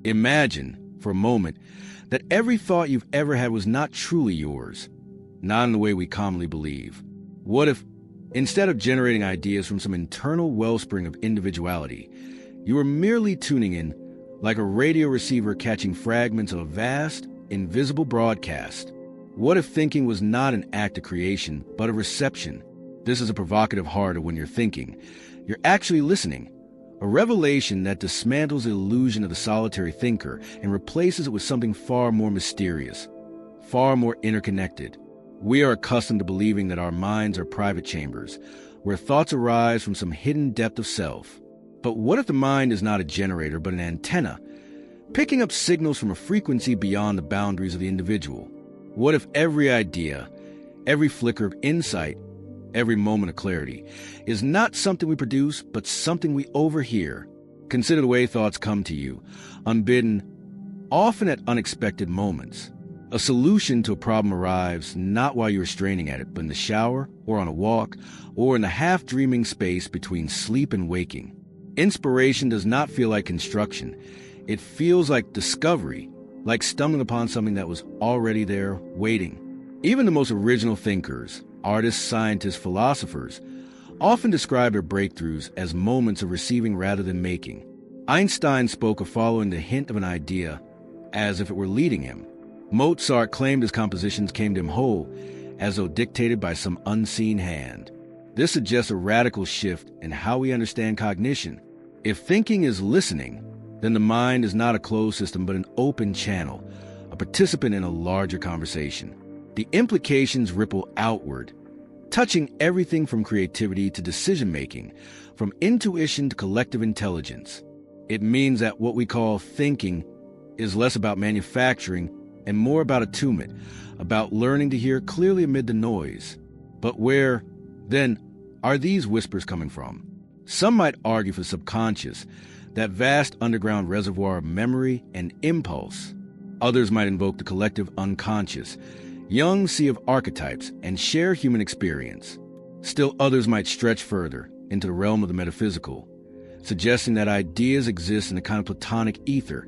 Imagine, for a moment, that every thought you've ever had was not truly yours, not in the way we commonly believe. What if, instead of generating ideas from some internal wellspring of individuality, you were merely tuning in like a radio receiver catching fragments of a vast, invisible broadcast? What if thinking was not an act of creation, but a reception? This is a provocative heart of when you're thinking. You're actually listening. A revelation that dismantles the illusion of the solitary thinker and replaces it with something far more mysterious, far more interconnected. We are accustomed to believing that our minds are private chambers, where thoughts arise from some hidden depth of self. But what if the mind is not a generator but an antenna, picking up signals from a frequency beyond the boundaries of the individual? What if every idea, every flicker of insight, every moment of clarity is not something we produce, but something we overhear? Consider the way thoughts come to you, unbidden, often at unexpected moments. A solution to a problem arrives not while you are straining at it, but in the shower, or on a walk, or in the half-dreaming space between sleep and waking. Inspiration does not feel like construction. It feels like discovery, like stumbling upon something that was already there, waiting. Even the most original thinkers, artists, scientists, philosophers, often describe their breakthroughs as moments of receiving rather than making. Einstein spoke of following the hint of an idea as if it were leading him. Mozart claimed his compositions came to him whole, as though dictated by some unseen hand. This suggests a radical shift in how we understand cognition. If thinking is listening, then the mind is not a closed system but an open channel, a participant in a larger conversation. The implications ripple outward, touching everything from creativity to decision-making, from intuition to collective intelligence. It means that what we call thinking is less about manufacturing and more about attunement, about learning to hear clearly amid the noise. But where, then, are these whispers coming from? Some might argue for the subconscious, that vast underground reservoir of memory and impulse. Others might invoke the collective unconscious, young sea of archetypes and share human experience. Still others might stretch further into the realm of the metaphysical, suggesting that ideas exist in a kind of platonic ether,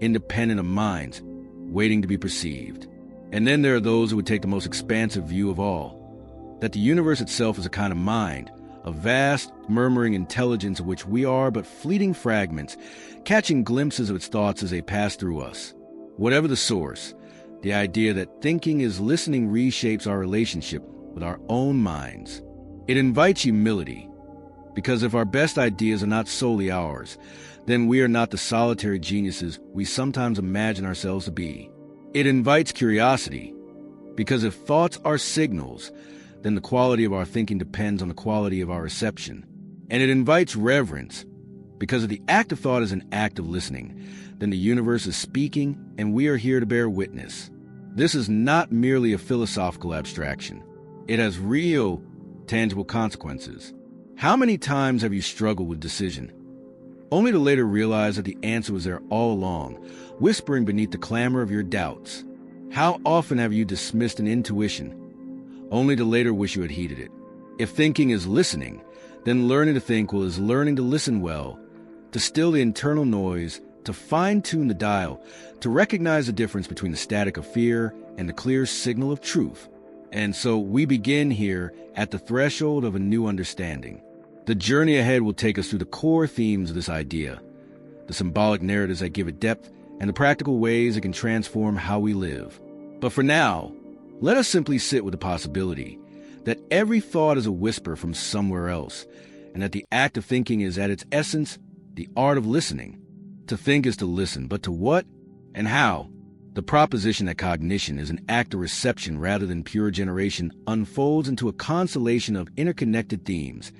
independent of minds, waiting to be perceived. And then there are those who would take the most expansive view of all, that the universe itself is a kind of mind, a vast, murmuring intelligence of which we are but fleeting fragments, catching glimpses of its thoughts as they pass through us. Whatever the source, the idea that thinking is listening reshapes our relationship with our own minds. It invites humility, because if our best ideas are not solely ours, then we are not the solitary geniuses we sometimes imagine ourselves to be. It invites curiosity, because if thoughts are signals, then the quality of our thinking depends on the quality of our reception. And it invites reverence, because if the act of thought is an act of listening, then the universe is speaking and we are here to bear witness. This is not merely a philosophical abstraction. It has real, tangible consequences. How many times have you struggled with decision, only to later realize that the answer was there all along, whispering beneath the clamor of your doubts? How often have you dismissed an intuition, only to later wish you had heeded it? If thinking is listening, then learning to think is learning to listen well, to still the internal noise, to fine-tune the dial, to recognize the difference between the static of fear and the clear signal of truth. And so we begin here at the threshold of a new understanding. The journey ahead will take us through the core themes of this idea, the symbolic narratives that give it depth, and the practical ways it can transform how we live. But for now, let us simply sit with the possibility that every thought is a whisper from somewhere else, and that the act of thinking is at its essence the art of listening. To think is to listen, but to what and how? The proposition that cognition is an act of reception rather than pure generation unfolds into a constellation of interconnected themes,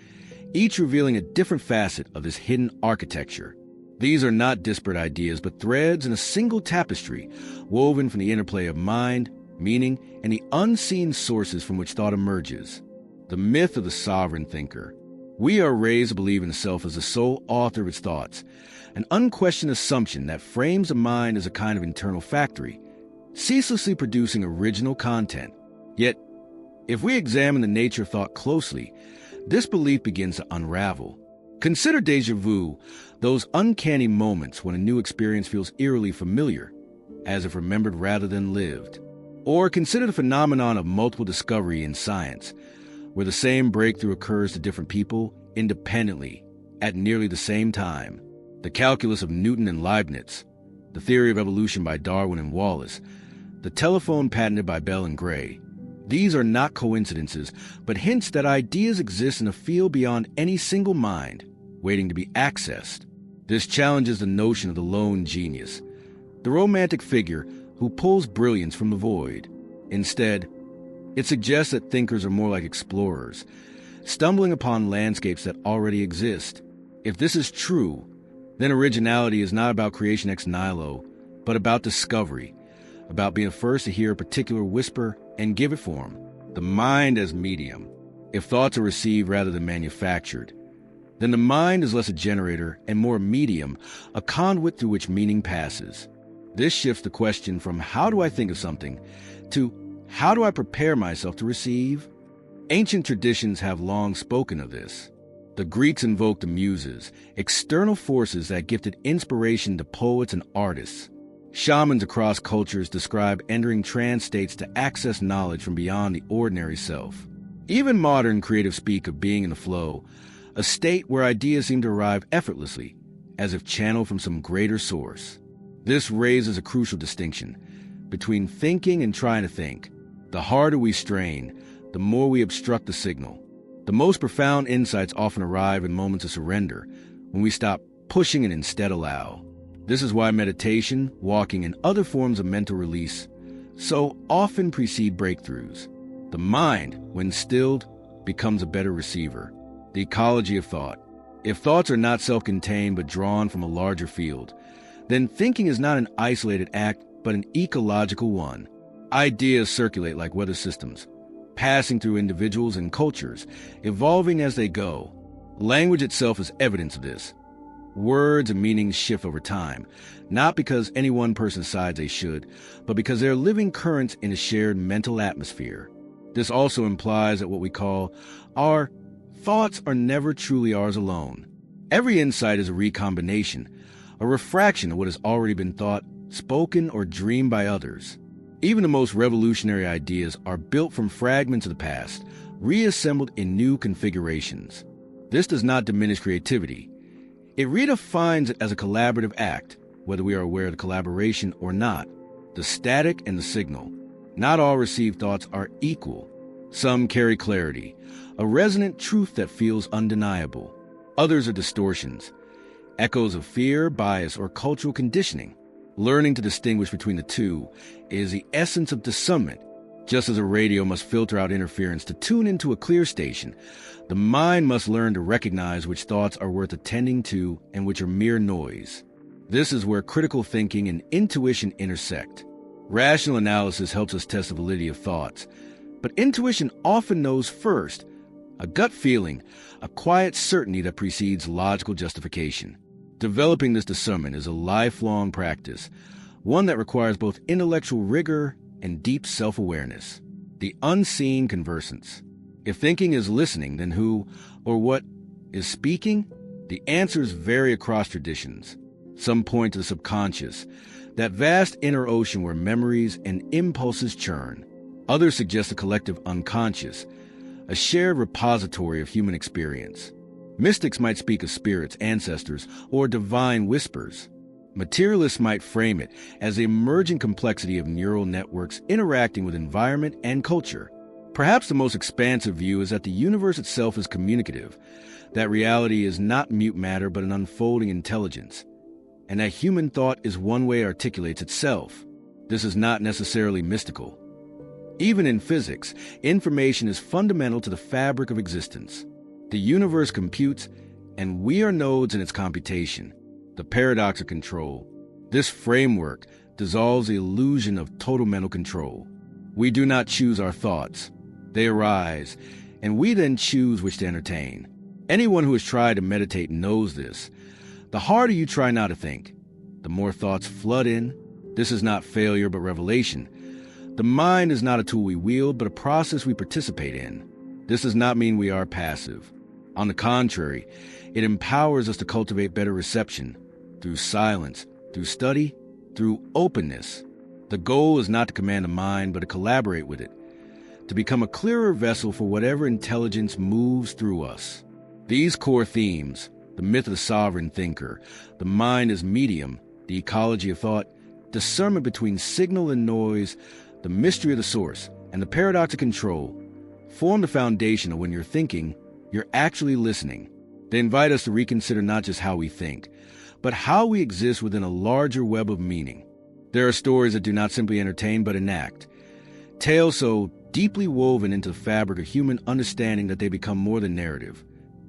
each revealing a different facet of this hidden architecture. These are not disparate ideas, but threads in a single tapestry, woven from the interplay of mind, meaning, and the unseen sources from which thought emerges. The myth of the sovereign thinker. We are raised to believe in the self as the sole author of its thoughts, an unquestioned assumption that frames the mind as a kind of internal factory, ceaselessly producing original content. Yet, if we examine the nature of thought closely, this belief begins to unravel. Consider déjà vu, those uncanny moments when a new experience feels eerily familiar, as if remembered rather than lived. Or consider the phenomenon of multiple discovery in science, where the same breakthrough occurs to different people independently at nearly the same time. The calculus of Newton and Leibniz, the theory of evolution by Darwin and Wallace, the telephone patented by Bell and Gray. These are not coincidences, but hints that ideas exist in a field beyond any single mind, waiting to be accessed. This challenges the notion of the lone genius, the romantic figure who pulls brilliance from the void. Instead, it suggests that thinkers are more like explorers, stumbling upon landscapes that already exist. If this is true, then originality is not about creation ex nihilo, but about discovery, about being first to hear a particular whisper and give it form. The mind as medium. If thoughts are received rather than manufactured, then the mind is less a generator and more a medium, a conduit through which meaning passes. This shifts the question from how do I think of something to how do I prepare myself to receive? Ancient traditions have long spoken of this. The Greeks invoked the muses, external forces that gifted inspiration to poets and artists. Shamans across cultures describe entering trance states to access knowledge from beyond the ordinary self. Even modern creatives speak of being in the flow, a state where ideas seem to arrive effortlessly, as if channeled from some greater source. This raises a crucial distinction between thinking and trying to think. The harder we strain, the more we obstruct the signal. The most profound insights often arrive in moments of surrender, when we stop pushing and instead allow. This is why meditation, walking, and other forms of mental release so often precede breakthroughs. The mind, when stilled, becomes a better receiver. The ecology of thought. If thoughts are not self-contained but drawn from a larger field, then thinking is not an isolated act but an ecological one. Ideas circulate like weather systems, passing through individuals and cultures, evolving as they go. Language itself is evidence of this. Words and meanings shift over time, not because any one person decides they should, but because they're living currents in a shared mental atmosphere. This also implies that what we call our thoughts are never truly ours alone. Every insight is a recombination, a refraction of what has already been thought, spoken, or dreamed by others. Even the most revolutionary ideas are built from fragments of the past, reassembled in new configurations. This does not diminish creativity. It redefines it as a collaborative act, whether we are aware of the collaboration or not. The static and the signal. Not all received thoughts are equal. Some carry clarity, a resonant truth that feels undeniable. Others are distortions, echoes of fear, bias, or cultural conditioning. Learning to distinguish between the two is the essence of discernment. Just as a radio must filter out interference to tune into a clear station, the mind must learn to recognize which thoughts are worth attending to and which are mere noise. This is where critical thinking and intuition intersect. Rational analysis helps us test the validity of thoughts, but intuition often knows first, a gut feeling, a quiet certainty that precedes logical justification. Developing this discernment is a lifelong practice, one that requires both intellectual rigor and deep self-awareness. The unseen conversants. If thinking is listening, then who or what is speaking? The answers vary across traditions. Some point to the subconscious, that vast inner ocean where memories and impulses churn. Others suggest the collective unconscious, a shared repository of human experience. Mystics might speak of spirits, ancestors, or divine whispers. Materialists might frame it as the emergent complexity of neural networks interacting with environment and culture. Perhaps the most expansive view is that the universe itself is communicative, that reality is not mute matter but an unfolding intelligence, and that human thought is one way it articulates itself. This is not necessarily mystical. Even in physics, information is fundamental to the fabric of existence. The universe computes, and we are nodes in its computation. The paradox of control. This framework dissolves the illusion of total mental control. We do not choose our thoughts. They arise, and we then choose which to entertain. Anyone who has tried to meditate knows this. The harder you try not to think, the more thoughts flood in. This is not failure but revelation. The mind is not a tool we wield but a process we participate in. This does not mean we are passive. On the contrary, it empowers us to cultivate better reception through silence, through study, through openness. The goal is not to command the mind, but to collaborate with it, to become a clearer vessel for whatever intelligence moves through us. These core themes, the myth of the sovereign thinker, the mind as medium, the ecology of thought, discernment between signal and noise, the mystery of the source, and the paradox of control, form the foundation of when you're thinking, you're actually listening. They invite us to reconsider not just how we think, but how we exist within a larger web of meaning. There are stories that do not simply entertain but enact, tales so deeply woven into the fabric of human understanding that they become more than narrative.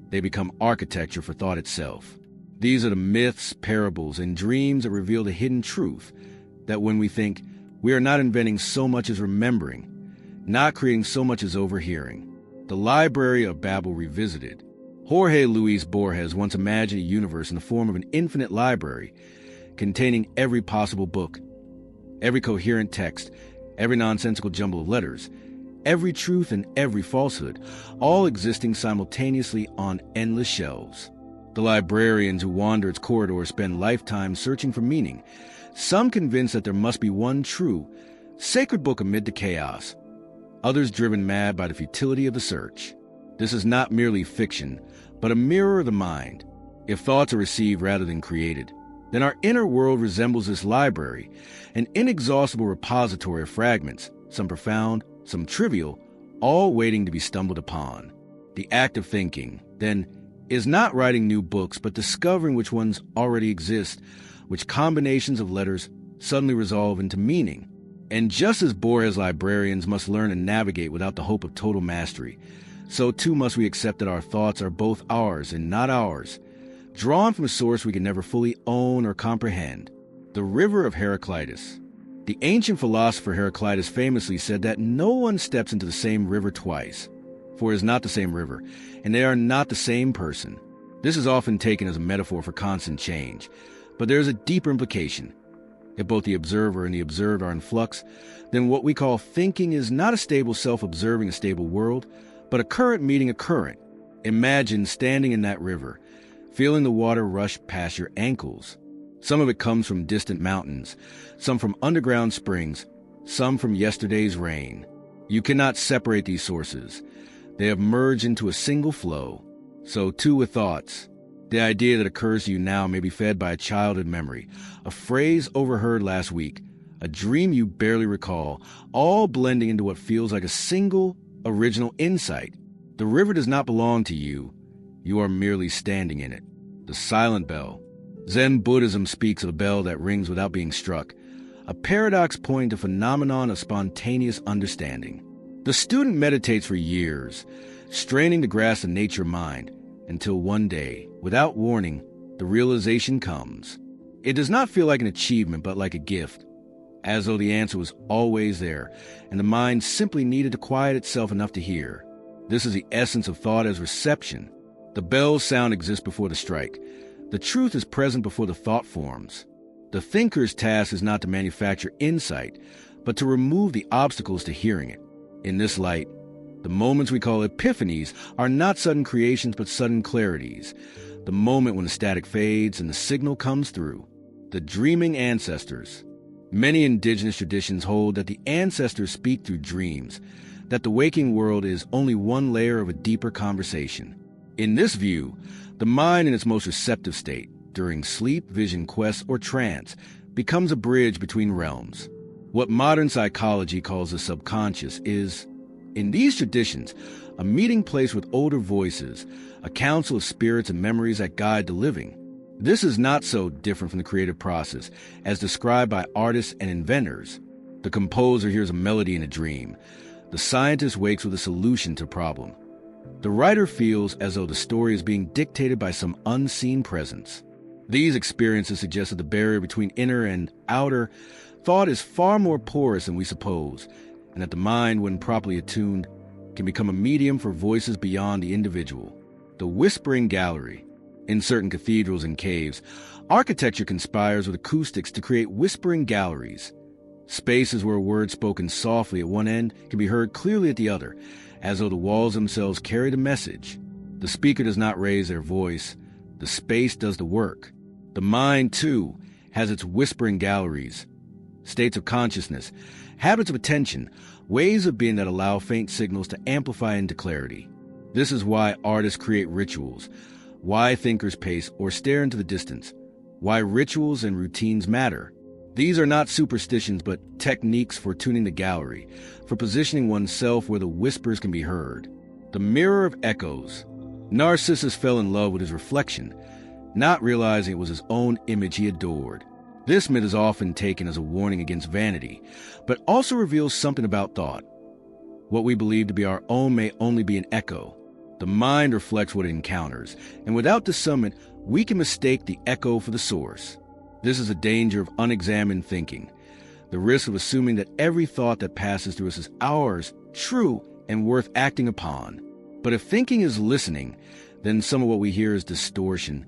They become architecture for thought itself. These are the myths, parables, and dreams that reveal the hidden truth that when we think, we are not inventing so much as remembering, not creating so much as overhearing. The Library of Babel Revisited. Jorge Luis Borges once imagined a universe in the form of an infinite library containing every possible book, every coherent text, every nonsensical jumble of letters, every truth and every falsehood, all existing simultaneously on endless shelves. The librarians who wander its corridors spend lifetimes searching for meaning, some convinced that there must be one true, sacred book amid the chaos, others driven mad by the futility of the search. This is not merely fiction, but a mirror of the mind. If thoughts are received rather than created, then our inner world resembles this library, an inexhaustible repository of fragments, some profound, some trivial, all waiting to be stumbled upon. The act of thinking, then, is not writing new books, but discovering which ones already exist, which combinations of letters suddenly resolve into meaning. And just as Borges librarians must learn and navigate without the hope of total mastery, so too must we accept that our thoughts are both ours and not ours, drawn from a source we can never fully own or comprehend. The River of Heraclitus. The ancient philosopher Heraclitus famously said that no one steps into the same river twice, for it is not the same river, and they are not the same person. This is often taken as a metaphor for constant change, but there is a deeper implication. If both the observer and the observed are in flux, then what we call thinking is not a stable self observing a stable world, but a current meeting a current. Imagine standing in that river, feeling the water rush past your ankles. Some of it comes from distant mountains, some from underground springs, some from yesterday's rain. You cannot separate these sources. They have merged into a single flow. So too with thoughts. The idea that occurs to you now may be fed by a childhood memory, a phrase overheard last week, a dream you barely recall, all blending into what feels like a single, original insight. The river does not belong to you. You are merely standing in it. The silent bell. Zen Buddhism speaks of a bell that rings without being struck, a paradox pointing to a phenomenon of spontaneous understanding. The student meditates for years, straining to grasp the nature of mind, until one day, without warning, the realization comes. It does not feel like an achievement, but like a gift, as though the answer was always there, and the mind simply needed to quiet itself enough to hear. This is the essence of thought as reception. The bell's sound exists before the strike. The truth is present before the thought forms. The thinker's task is not to manufacture insight, but to remove the obstacles to hearing it. In this light, the moments we call epiphanies are not sudden creations but sudden clarities. The moment when the static fades and the signal comes through. The dreaming ancestors. Many indigenous traditions hold that the ancestors speak through dreams, that the waking world is only one layer of a deeper conversation. In this view, the mind in its most receptive state, during sleep, vision, quest, or trance, becomes a bridge between realms. What modern psychology calls the subconscious is, in these traditions, a meeting place with older voices, a council of spirits and memories that guide the living. This is not so different from the creative process, as described by artists and inventors. The composer hears a melody in a dream. The scientist wakes with a solution to a problem. The writer feels as though the story is being dictated by some unseen presence. These experiences suggest that the barrier between inner and outer thought is far more porous than we suppose, and that the mind, when properly attuned, can become a medium for voices beyond the individual. The whispering gallery. In certain cathedrals and caves, architecture conspires with acoustics to create whispering galleries. Spaces where words spoken softly at one end can be heard clearly at the other, as though the walls themselves carried a message. The speaker does not raise their voice. The space does the work. The mind, too, has its whispering galleries, states of consciousness, habits of attention, ways of being that allow faint signals to amplify into clarity. This is why artists create rituals, why thinkers pace or stare into the distance, why rituals and routines matter. These are not superstitions, but techniques for tuning the gallery, for positioning oneself where the whispers can be heard. The mirror of echoes. Narcissus fell in love with his reflection, not realizing it was his own image he adored. This myth is often taken as a warning against vanity, but also reveals something about thought. What we believe to be our own may only be an echo. The mind reflects what it encounters, and without discernment, we can mistake the echo for the source. This is a danger of unexamined thinking, the risk of assuming that every thought that passes through us is ours, true, and worth acting upon. But if thinking is listening, then some of what we hear is distortion,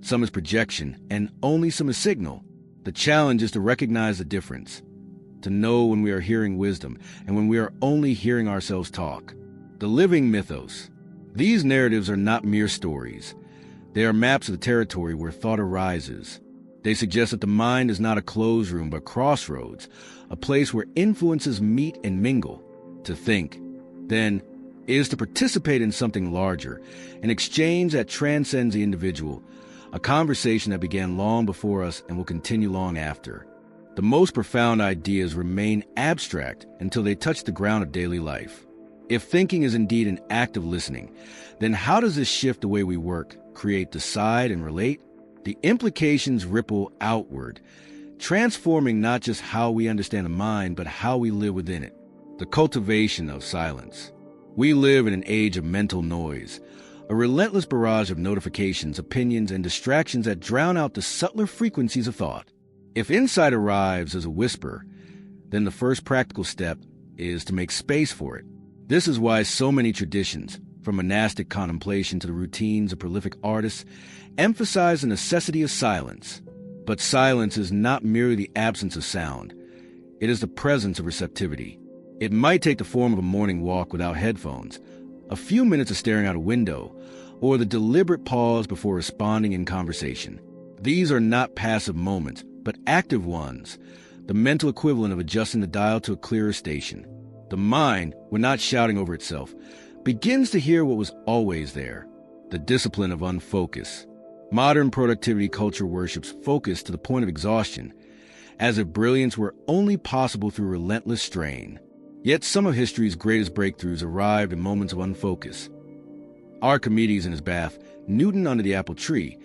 some is projection, and only some is signal. The challenge is to recognize the difference, to know when we are hearing wisdom and when we are only hearing ourselves talk. The living mythos. These narratives are not mere stories. They are maps of the territory where thought arises. They suggest that the mind is not a closed room but crossroads, a place where influences meet and mingle. To think, then, is to participate in something larger, an exchange that transcends the individual, a conversation that began long before us and will continue long after. The most profound ideas remain abstract until they touch the ground of daily life. If thinking is indeed an act of listening, then how does this shift the way we work, create, decide, and relate? The implications ripple outward, transforming not just how we understand the mind, but how we live within it. The cultivation of silence. We live in an age of mental noise, a relentless barrage of notifications, opinions, and distractions that drown out the subtler frequencies of thought. If insight arrives as a whisper, then the first practical step is to make space for it. This is why so many traditions, from monastic contemplation to the routines of prolific artists, emphasize the necessity of silence. But silence is not merely the absence of sound. It is the presence of receptivity. It might take the form of a morning walk without headphones, a few minutes of staring out a window, or the deliberate pause before responding in conversation. These are not passive moments, but active ones, the mental equivalent of adjusting the dial to a clearer station. The mind, when not shouting over itself, begins to hear what was always there, the discipline of unfocus. Modern productivity culture worships focus to the point of exhaustion, as if brilliance were only possible through relentless strain. Yet some of history's greatest breakthroughs arrived in moments of unfocus. Archimedes in his bath, Newton under the apple tree,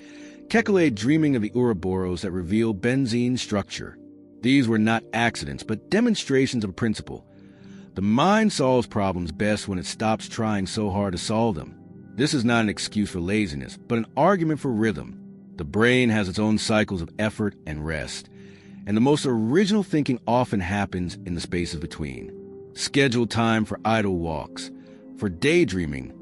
Kekulé dreaming of the Ouroboros that reveal benzene's structure. These were not accidents, but demonstrations of a principle. The mind solves problems best when it stops trying so hard to solve them. This is not an excuse for laziness, but an argument for rhythm. The brain has its own cycles of effort and rest, and the most original thinking often happens in the spaces between. Schedule time for idle walks, for daydreaming,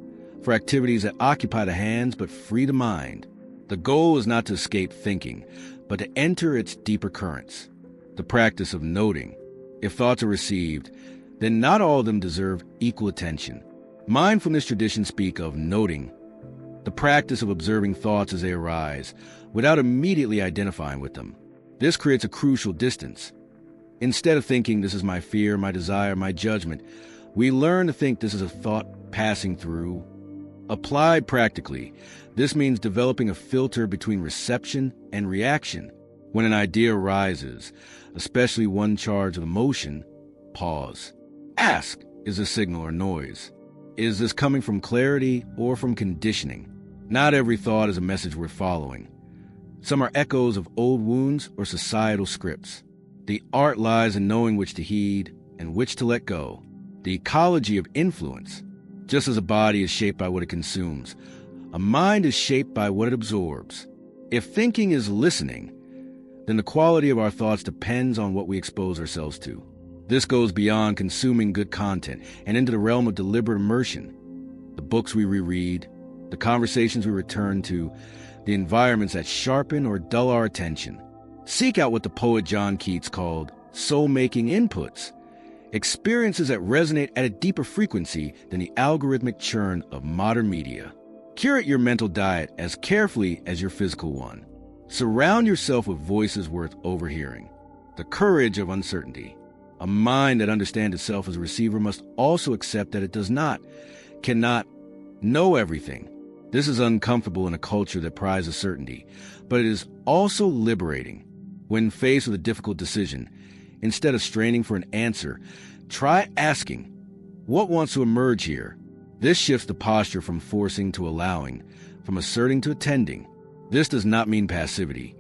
for activities that occupy the hands but free the mind. The goal is not to escape thinking, but to enter its deeper currents. The practice of noting. If thoughts are received, then not all of them deserve equal attention. Mindfulness traditions speak of noting, the practice of observing thoughts as they arise, without immediately identifying with them. This creates a crucial distance. Instead of thinking this is my fear, my desire, my judgment, we learn to think this is a thought passing through. Applied practically, this means developing a filter between reception and reaction. When an idea arises, especially one charged with emotion, pause. Ask, is this signal or noise? Is this coming from clarity or from conditioning? Not every thought is a message worth following. Some are echoes of old wounds or societal scripts. The art lies in knowing which to heed and which to let go. The ecology of influence. Just as a body is shaped by what it consumes, a mind is shaped by what it absorbs. If thinking is listening, then the quality of our thoughts depends on what we expose ourselves to. This goes beyond consuming good content and into the realm of deliberate immersion. The books we reread, the conversations we return to, the environments that sharpen or dull our attention. Seek out what the poet John Keats called soul-making inputs, experiences that resonate at a deeper frequency than the algorithmic churn of modern media. Curate your mental diet as carefully as your physical one. Surround yourself with voices worth overhearing. The courage of uncertainty. A mind that understands itself as a receiver must also accept that it cannot know everything. This is uncomfortable in a culture that prizes certainty, but it is also liberating. When faced with a difficult decision, instead of straining for an answer, try asking, what wants to emerge here? This shifts the posture from forcing to allowing, from asserting to attending. This does not mean passivity.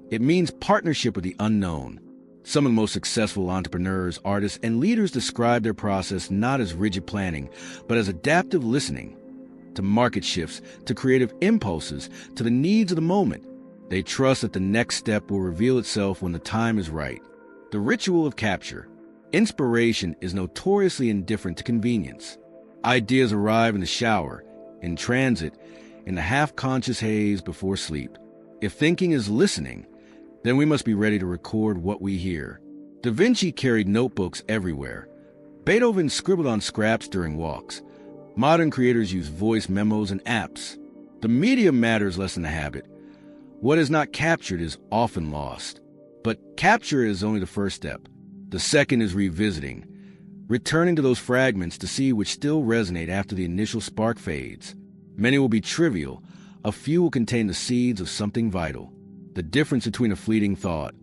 It means partnership with the unknown. Some of the most successful entrepreneurs, artists, and leaders describe their process not as rigid planning, but as adaptive listening to market shifts, to creative impulses, to the needs of the moment. They trust that the next step will reveal itself when the time is right. The ritual of capture. Inspiration is notoriously indifferent to convenience. Ideas arrive in the shower, in transit, in the half-conscious haze before sleep. If thinking is listening, then we must be ready to record what we hear. Da Vinci carried notebooks everywhere. Beethoven scribbled on scraps during walks. Modern creators use voice memos and apps. The medium matters less than the habit. What is not captured is often lost. But capture is only the first step. The second is revisiting, returning to those fragments to see which still resonate after the initial spark fades. Many will be trivial. A few will contain the seeds of something vital. The difference between a fleeting thought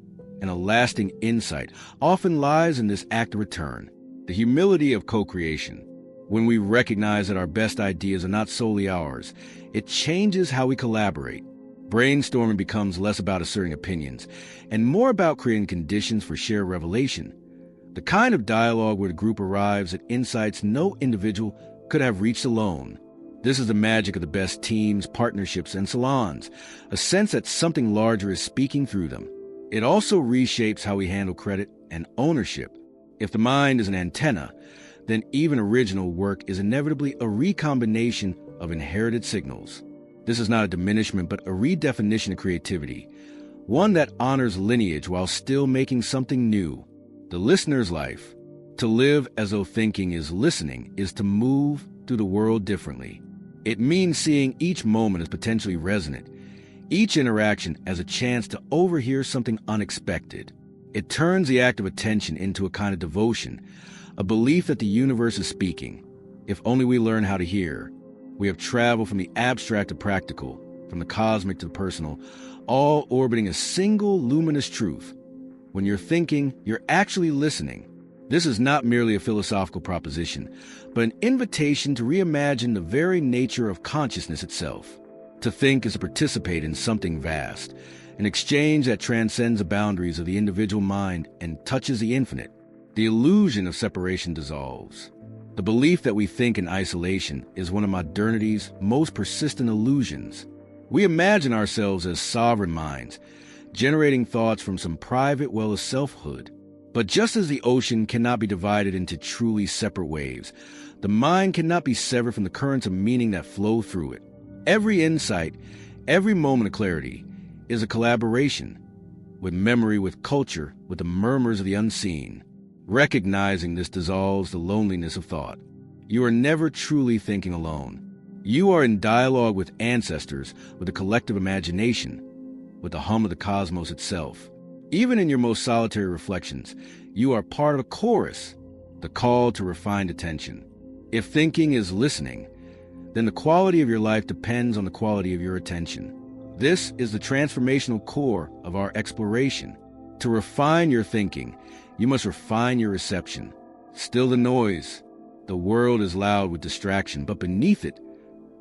and a lasting insight often lies in this act of return, the humility of co-creation. When we recognize that our best ideas are not solely ours, it changes how we collaborate. Brainstorming becomes less about asserting opinions and more about creating conditions for shared revelation. The kind of dialogue where the group arrives at insights no individual could have reached alone. This is the magic of the best teams, partnerships, and salons, a sense that something larger is speaking through them. It also reshapes how we handle credit and ownership. If the mind is an antenna, then even original work is inevitably a recombination of inherited signals. This is not a diminishment, but a redefinition of creativity, one that honors lineage while still making something new. The listener's life. To live as though thinking is listening is to move through the world differently. It means seeing each moment as potentially resonant, each interaction as a chance to overhear something unexpected. It turns the act of attention into a kind of devotion, a belief that the universe is speaking. If only we learn how to hear. We have traveled from the abstract to practical, from the cosmic to the personal, all orbiting a single luminous truth. When you're thinking, you're actually listening. This is not merely a philosophical proposition, but an invitation to reimagine the very nature of consciousness itself. To think is to participate in something vast, an exchange that transcends the boundaries of the individual mind and touches the infinite. The illusion of separation dissolves. The belief that we think in isolation is one of modernity's most persistent illusions. We imagine ourselves as sovereign minds, generating thoughts from some private well of selfhood. But just as the ocean cannot be divided into truly separate waves, the mind cannot be severed from the currents of meaning that flow through it. Every insight, every moment of clarity, is a collaboration, with memory, with culture, with the murmurs of the unseen. Recognizing this dissolves the loneliness of thought. You are never truly thinking alone. You are in dialogue with ancestors, with a collective imagination, with the hum of the cosmos itself. Even in your most solitary reflections, you are part of a chorus, the call to refined attention. If thinking is listening, then the quality of your life depends on the quality of your attention. This is the transformational core of our exploration. To refine your thinking, you must refine your reception. Still the noise. The world is loud with distraction, but beneath it,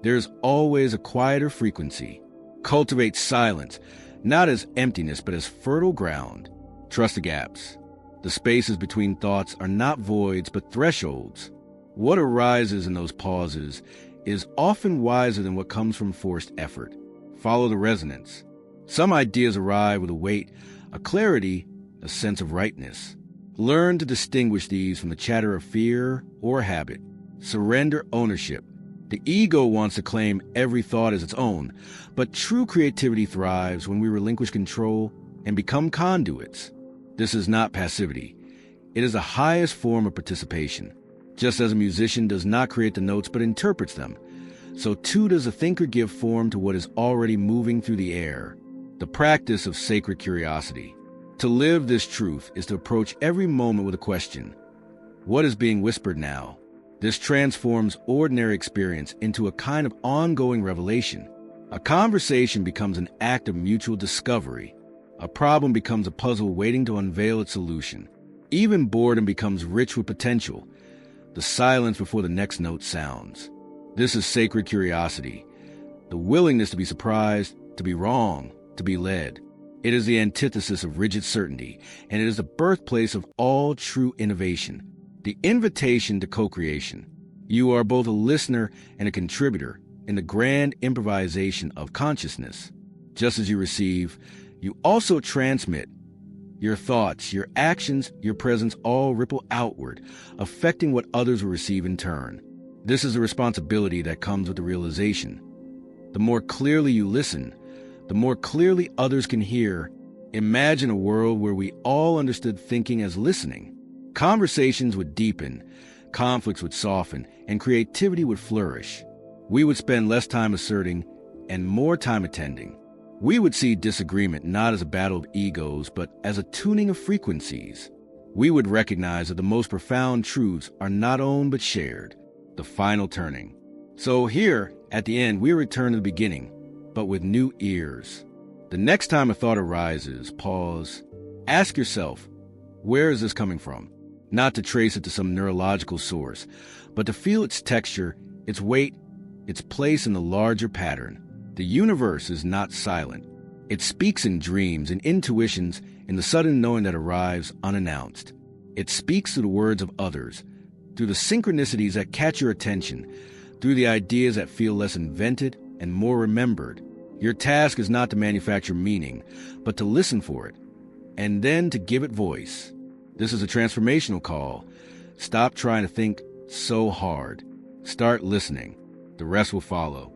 there is always a quieter frequency. Cultivate silence, not as emptiness, but as fertile ground. Trust the gaps. The spaces between thoughts are not voids, but thresholds. What arises in those pauses is often wiser than what comes from forced effort. Follow the resonance. Some ideas arrive with a weight, a clarity, a sense of rightness. Learn to distinguish these from the chatter of fear or habit. Surrender ownership. The ego wants to claim every thought as its own, but true creativity thrives when we relinquish control and become conduits. This is not passivity. It is the highest form of participation. Just as a musician does not create the notes but interprets them, so too does the thinker give form to what is already moving through the air. The practice of sacred curiosity. To live this truth is to approach every moment with a question. What is being whispered now? This transforms ordinary experience into a kind of ongoing revelation. A conversation becomes an act of mutual discovery. A problem becomes a puzzle waiting to unveil its solution. Even boredom becomes rich with potential. The silence before the next note sounds. This is sacred curiosity. The willingness to be surprised, to be wrong, to be led. It is the antithesis of rigid certainty, and it is the birthplace of all true innovation. The invitation to co-creation. You are both a listener and a contributor in the grand improvisation of consciousness. Just as you receive, you also transmit. Your thoughts, your actions, your presence all ripple outward, affecting what others will receive in turn. This is a responsibility that comes with the realization. The more clearly you listen, the more clearly others can hear. Imagine a world where we all understood thinking as listening. Conversations would deepen, conflicts would soften, and creativity would flourish. We would spend less time asserting and more time attending. We would see disagreement not as a battle of egos, but as a tuning of frequencies. We would recognize that the most profound truths are not owned but shared. The final turning. So here, at the end, we return to the beginning, but with new ears. The next time a thought arises, pause. Ask yourself, where is this coming from? Not to trace it to some neurological source, but to feel its texture, its weight, its place in the larger pattern. The universe is not silent. It speaks in dreams and intuitions, in the sudden knowing that arrives unannounced. It speaks through the words of others, through the synchronicities that catch your attention, through the ideas that feel less invented and more remembered. Your task is not to manufacture meaning, but to listen for it, and then to give it voice. This is a transformational call. Stop trying to think so hard. Start listening. The rest will follow.